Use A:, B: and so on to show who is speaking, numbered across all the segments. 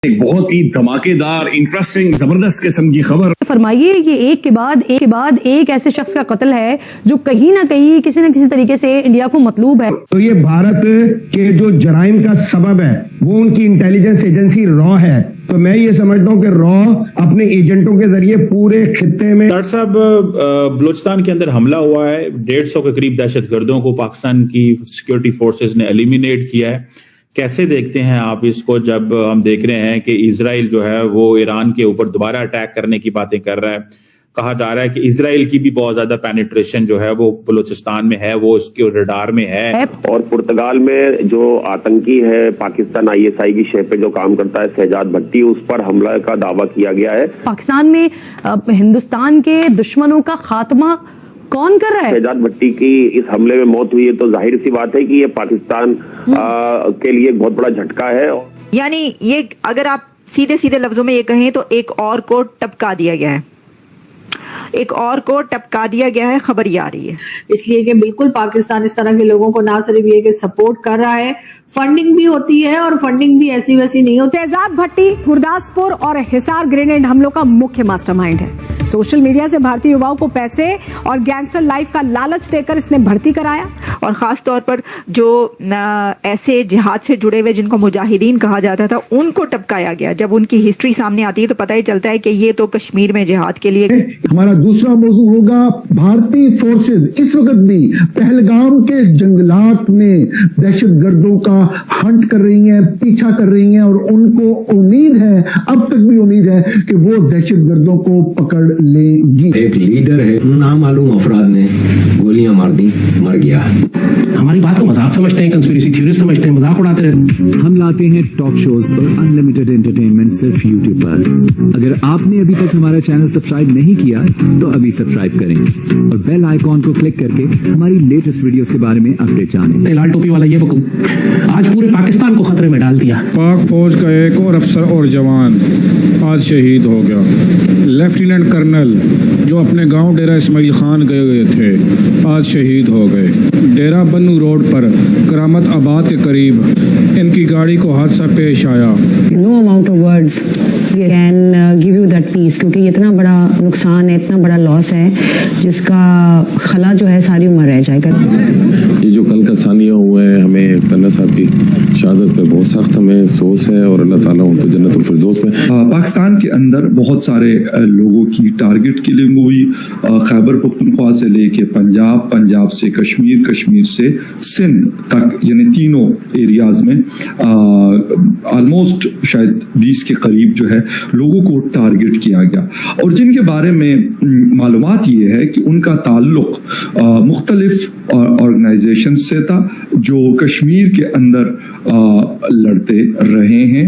A: ایک بہت ہی دھماکےدار انٹرسٹنگ زبردست قسم کی خبر
B: فرمائیے، یہ ایک کے بعد ایک ایسے شخص کا قتل ہے جو کہیں نہ کسی طریقے سے انڈیا کو مطلوب ہے.
C: تو یہ بھارت کے جو جرائم کا سبب ہے وہ ان کی انٹیلیجنس ایجنسی را ہے. تو میں یہ سمجھتا ہوں کہ را اپنے ایجنٹوں کے ذریعے پورے خطے میں.
D: ڈاکٹر صاحب، بلوچستان کے اندر حملہ ہوا ہے، 150 کے قریب دہشت گردوں کو پاکستان کی سیکورٹی فورسز نے ایلیمینیٹ کیا ہے. کیسے دیکھتے ہیں آپ اس کو، جب ہم دیکھ رہے ہیں کہ اسرائیل جو ہے وہ ایران کے اوپر دوبارہ اٹیک کرنے کی باتیں کر رہا ہے؟ کہا جا رہا ہے کہ اسرائیل کی بھی بہت زیادہ پینیٹریشن جو ہے وہ بلوچستان میں ہے، وہ اس کے ریڈار میں ہے.
E: اور پرتگال میں جو آتنکی ہے پاکستان ISI کی شے پہ جو کام کرتا ہے شہزاد بھٹی، اس پر حملہ کا دعویٰ کیا گیا ہے.
B: پاکستان میں ہندوستان کے دشمنوں کا خاتمہ کون کر رہا ہے؟
E: شہزاد بھٹی کی اس حملے میں موت ہوئی ہے تو ظاہر سی بات ہے کہ یہ پاکستان کے لیے ایک بہت بڑا جھٹکا ہے.
F: یعنی یہ اگر آپ سیدھے لفظوں میں یہ کہیں تو ایک اور کو ٹپکا دیا گیا ہے، ایک اور کو ٹپکا دیا گیا ہے. خبر یہ آ رہی ہے
G: اس لیے کہ بالکل پاکستان اس طرح کے لوگوں کو نہ صرف یہ کہ سپورٹ کر رہا ہے، فنڈنگ بھی ہوتی ہے اور فنڈنگ بھی ایسی ویسی نہیں ہوتی.
H: شہزاد بھٹی گرداسپور اور حصار گرینیڈ حملوں کا مکھیہ ماسٹر مائنڈ ہے. سوشل میڈیا سے بھارتی یواؤں کو پیسے اور گینگسٹر لائف کا لالچ دے کر اس نے بھرتی کرایا.
F: اور خاص طور پر جو ایسے جہاد سے جڑے ہوئے جن کو مجاہدین کہا جاتا تھا ان کو ٹپکایا گیا. جب ان کی ہسٹری سامنے آتی ہے تو پتہ ہی چلتا ہے کہ یہ تو کشمیر میں جہاد کے لیے.
C: ہمارا دوسرا موضوع ہوگا بھارتی فورسز اس وقت بھی پہلگام کے جنگلات میں دہشت گردوں کا ہنٹ کر رہی ہیں، پیچھا کر رہی ہیں، اور ان کو امید ہے، اب تک بھی امید ہے کہ وہ دہشت گردوں کو پکڑ لے گی.
I: ایک لیڈر ہے، نامعلوم افراد نے گولیاں مار دی، مر گیا.
J: ہماری بات کو مذاق سمجھتے ہیں، کنسپیریسی تھیوری سمجھتے ہیں، مذاق اڑاتے رہتے ہیں.
K: ہم لاتے ہیں ٹاک شوز اور انلمیٹڈ انٹرٹینمنٹ صرف یوٹیوب پر. اگر آپ نے ابھی تک ہمارا چینل سبسکرائب نہیں کیا تو ابھی سبسکرائب کریں اور بیل آئیکن کو کلک کر کے ہماری لیٹسٹ ویڈیوز کے بارے میں اپڈیٹ جانیں.
J: لال ٹوپی والا یہ آج پورے پاکستان کو خطرے میں ڈال دیا.
L: پاک فوج کا ایک اور افسر اور جوان آج شہید ہو گیا. لیفٹیننٹ کرنل جو اپنے گاؤں ڈیرہ اسماعیل خان گئے تھے آج شہید ہو گئے. ڈیرہ بنو روڈ پر کرامت آباد کے قریب ان کی گاڑی کو حادثہ پیش آیا.
M: No amount of words can give you that peace, کیونکہ یہ اتنا بڑا نقصان ہے، اتنا بڑا لاس ہے جس کا خلا جو ہے ساری عمر رہ جائے گا.
N: یہ جو کل کا ثانیہ ہوا ہے، ہمیں کرنل صاحب کی شہادت پہ بہت سخت ہمیں افسوس ہے اور اللہ تعالیٰ ان کو جنت الفردوس میں.
O: پاکستان کے اندر بہت سارے لوگوں کی ٹارگٹ کلنگ ہوئی، خیبر پختونخوا سے لے کے پنجاب، پنجاب سے کشمیر، کشمیر سے سندھ تک، یعنی تینوں ایریاز میں آلموسٹ شاید 20 کے قریب جو ہے لوگوں کو ٹارگٹ کیا گیا، اور جن کے بارے میں معلومات یہ ہے کہ ان کا تعلق مختلف آرگنائزیشن سے تھا جو کشمیر کے اندر لڑتے رہے ہیں،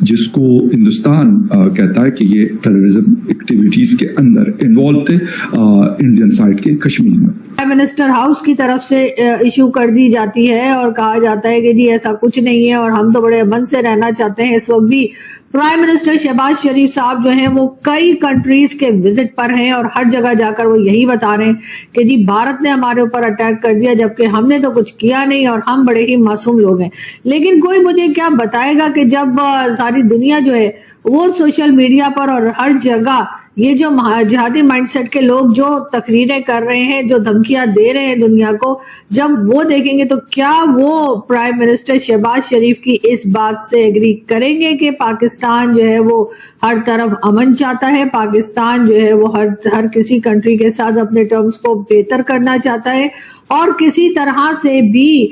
O: جس کو ہندوستان کہتا ہے کہ یہ ٹیررزم ایکٹیویٹیز کے اندر انوالو تھے انڈین سائڈ کے کشمیر میں.
G: پرائم منسٹر ہاؤس کی طرف سے ایشو کر دی جاتی ہے اور کہا جاتا ہے کہ جی ایسا کچھ نہیں ہے اور ہم تو بڑے امن سے رہنا چاہتے ہیں. اس وقت بھی پرائم منسٹر شہباز شریف صاحب جو ہیں وہ کئی کنٹریز کے وزٹ پر ہیں اور ہر جگہ جا کر وہ یہی بتا رہے ہیں کہ جی بھارت نے ہمارے اوپر اٹیک کر دیا جبکہ ہم نے تو کچھ کیا نہیں اور ہم بڑے ہی معصوم لوگ ہیں. لیکن کوئی مجھے کیا بتائے گا کہ جب ساری دنیا جو ہے وہ سوشل میڈیا پر اور ہر جگہ یہ جو جہادی مائنڈ سیٹ کے لوگ جو تقریریں کر رہے ہیں، جو دھمکیاں دے رہے ہیں دنیا کو، جب وہ دیکھیں گے تو کیا وہ پرائم منسٹر شہباز شریف کی اس بات سے ایگری کریں گے کہ پاکستان جو ہے وہ ہر طرف امن چاہتا ہے، پاکستان جو ہے وہ ہر کسی کنٹری کے ساتھ اپنے ٹرمز کو بہتر کرنا چاہتا ہے اور کسی طرح سے بھی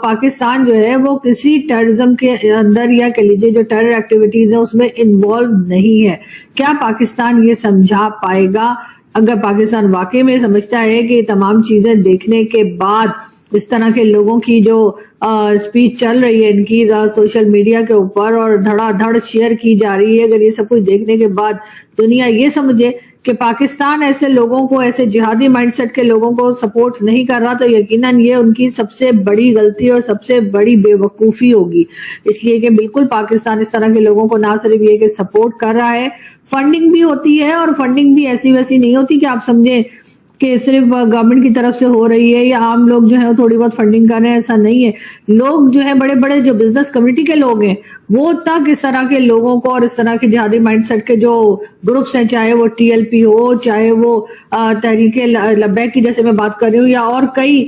G: پاکستان جو ہے وہ کسی ٹیررزم کے اندر یا کہہ لیجیے جو ٹیرر ایکٹیویٹیز ہیں اس میں انوالو نہیں ہے؟ کیا پاکستان یہ سمجھا پائے گا؟ اگر پاکستان واقعی میں سمجھتا ہے کہ تمام چیزیں دیکھنے کے بعد اس طرح کے لوگوں کی جو سپیچ چل رہی ہے ان کی سوشل میڈیا کے اوپر اور دھڑا دھڑ شیئر کی جا رہی ہے، اگر یہ سب کچھ دیکھنے کے بعد دنیا یہ سمجھے کہ پاکستان ایسے لوگوں کو، ایسے جہادی مائنڈ سیٹ کے لوگوں کو سپورٹ نہیں کر رہا، تو یقیناً یہ ان کی سب سے بڑی غلطی اور سب سے بڑی بے وقوفی ہوگی. اس لیے کہ بالکل پاکستان اس طرح کے لوگوں کو نہ صرف یہ کہ سپورٹ کر رہا ہے، فنڈنگ بھی ہوتی ہے اور فنڈنگ بھی ایسی ویسی نہیں ہوتی کہ آپ سمجھیں کہ صرف گورنمنٹ کی طرف سے ہو رہی ہے یا عام لوگ جو ہے تھوڑی بہت فنڈنگ کر رہے ہیں، ایسا نہیں ہے. لوگ جو ہے بڑے بڑے جو بزنس کمیونٹی کے لوگ ہیں وہ تک اس طرح کے لوگوں کو اور اس طرح کے جہادی مائنڈ سیٹ کے جو گروپس ہیں، چاہے وہ TLP ہو، چاہے وہ تحریک لبیک کی جیسے میں بات کر رہی ہوں، یا اور کئی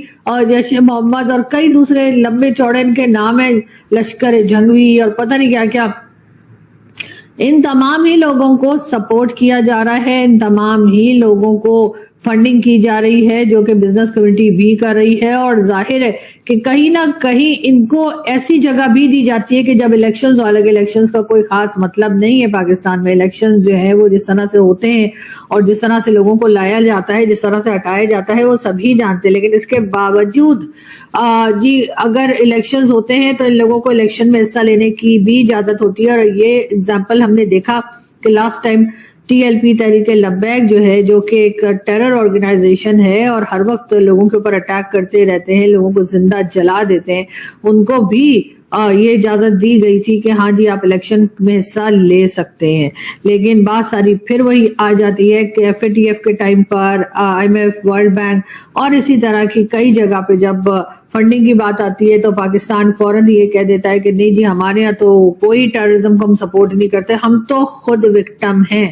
G: جیش محمد اور کئی دوسرے لمبے چوڑے ان کے نام ہیں، لشکر جنگوی اور پتہ نہیں کیا کیا، ان تمام ہی لوگوں کو سپورٹ کیا جا رہا ہے، ان تمام ہی لوگوں کو فنڈنگ کی جا رہی ہے جو کہ بزنس کمیونٹی بھی کر رہی ہے. اور ظاہر ہے کہ کہیں نہ کہیں ان کو ایسی جگہ بھی دی جاتی ہے کہ جب الیکشنز ہو، حالانکہ الیکشنز کا کوئی خاص مطلب نہیں ہے پاکستان میں. الیکشنز جو ہے وہ جس طرح سے ہوتے ہیں اور جس طرح سے لوگوں کو لایا جاتا ہے، جس طرح سے ہٹایا جاتا ہے، وہ سبھی جانتے ہیں. لیکن اس کے باوجود جی اگر الیکشنز ہوتے ہیں تو ان لوگوں کو الیکشن میں حصہ لینے کی بھی اجازت ہوتی ہے. اور یہ اگزامپل ہم نے دیکھا کہ last time TLP Tehreek Labbaik جو ہے، جو کہ ایک ٹیرر آرگنائزیشن ہے اور ہر وقت لوگوں کے اوپر اٹیک کرتے رہتے ہیں، لوگوں کو زندہ جلا دیتے ہیں، ان کو بھی یہ اجازت دی گئی تھی کہ ہاں جی آپ الیکشن میں حصہ لے سکتے ہیں. لیکن بات ساری پھر وہی آ جاتی ہے کہ FATF کے ٹائم پر IMF، ورلڈ بینک اور اسی طرح کی کئی جگہ پہ جب فنڈنگ کی بات آتی ہے تو پاکستان فوراً یہ کہہ دیتا ہے کہ نہیں جی ہمارے یہاں تو کوئی ٹیررزم کو ہم سپورٹ نہیں کرتے، ہم تو خود وکٹم ہیں.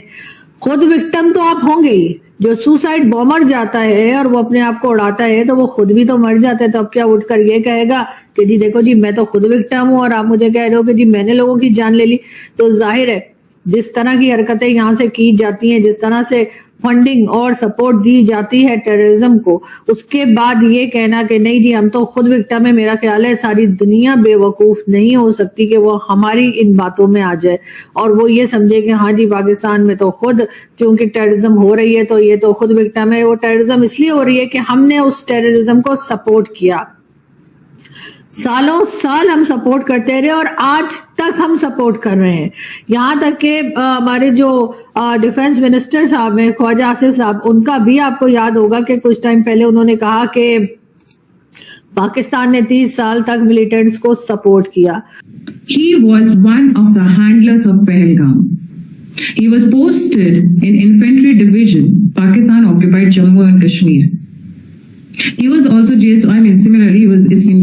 G: خود وکٹم تو آپ ہوں گے ہی. جو سوسائڈ بومر جاتا ہے اور وہ اپنے آپ کو اڑاتا ہے تو وہ خود بھی تو مر جاتا ہے. تو اب کیا اٹھ کر یہ کہے گا کہ جی دیکھو جی میں تو خود وکٹم ہوں اور آپ مجھے کہہ رہے ہو کہ جی میں نے لوگوں کی جان لے لی. تو ظاہر ہے جس طرح کی حرکتیں یہاں سے کی جاتی ہیں، جس طرح سے فنڈنگ اور سپورٹ دی جاتی ہے ٹیررزم کو، اس کے بعد یہ کہنا کہ نہیں جی ہم تو خود وکٹم ہے، میرا خیال ہے ساری دنیا بے وقوف نہیں ہو سکتی کہ وہ ہماری ان باتوں میں آ جائے اور وہ یہ سمجھے کہ ہاں جی پاکستان میں تو خود کیونکہ ٹیررزم ہو رہی ہے تو یہ تو خود وکٹم ہے. وہ ٹیررزم اس لیے ہو رہی ہے کہ ہم نے اس ٹیررزم کو سپورٹ کیا، سالوں سال ہم سپورٹ کرتے رہے اور آج تک ہم سپورٹ کر رہے ہیں. یہاں تک کہ ہمارے جو ڈیفنس منسٹر صاحب ہیں خواجہ آصف صاحب، ان کا بھی آپ کو یاد ہوگا کہ کچھ ٹائم پہلے انہوں نے کہا کہ پاکستان نے 30 سال تک ملیٹنٹس کو سپورٹ کیا.
P: He was one of the handlers of Pahalgam. He was posted in infantry division, Pakistan occupied Jammu and Kashmir. He was also JSO, similarly he was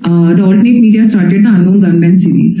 P: the alternate media started the unknown gunmen series.